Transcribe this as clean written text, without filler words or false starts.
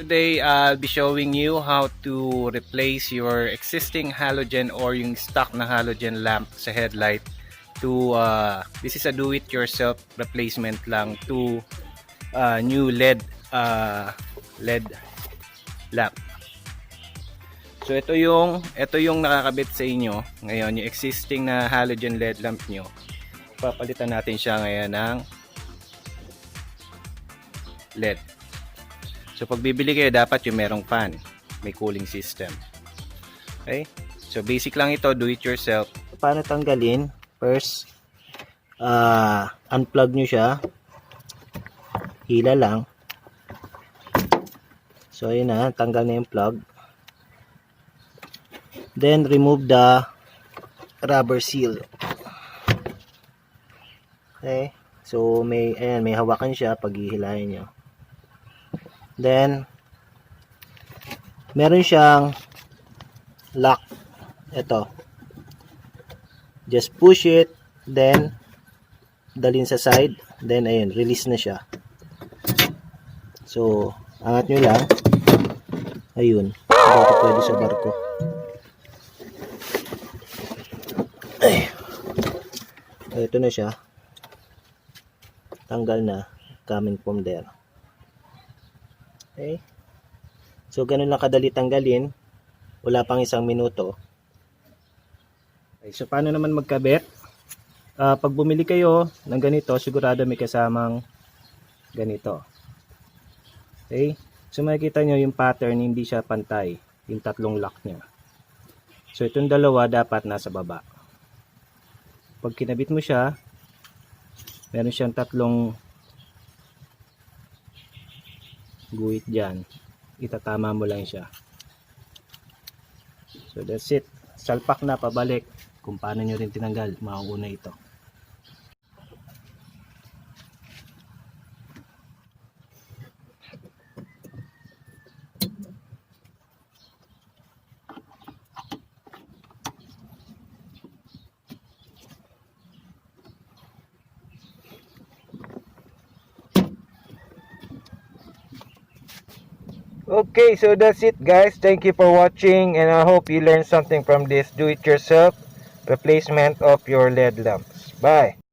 today I'll be showing you how to replace your existing halogen or yung stock na halogen lamp sa headlight to this is a do-it-yourself replacement lang to new LED lamp. So ito yung nakakabit sa inyo ngayon, yung existing na halogen LED lamp nyo. Papalitan natin siya ngayon ng LED. So pag bibili kayo, dapat yung merong fan, may cooling system. Okay? So basic lang ito, do it yourself. Paano tanggalin? First, unplug nyo siya. Hila lang. So ayun na, tanggal na yung plug. Then remove the rubber seal. Okay? So may hawakan siya pag hihilahin nyo. Then meron siyang lock. Ito. Just push it, then dalhin sa side, then ayun, release na siya. So angat nyo lang. Ayun. Ito pwede sa barko. Ay. Ito na siya. Tanggal na, coming from there. Okay. So ganun lang kadali tanggalin. Wala pang 1 minuto. Okay, so paano naman magkabit? Pag bumili kayo ng ganito, sigurado may kasamang ganito. Okay? So makikita nyo yung pattern, hindi siya pantay. Yung tatlong lock niya. So itong dalawa dapat nasa baba. Pag kinabit mo siya, meron siyang tatlong guhit dyan. Itatama mo lang siya. So that's it. Salpak na pabalik. Kung paano nyo rin tinanggal, mauuna ito. Okay, so that's it guys. Thank you for watching and I hope you learned something from this do-it-yourself replacement of your LED lamps. Bye!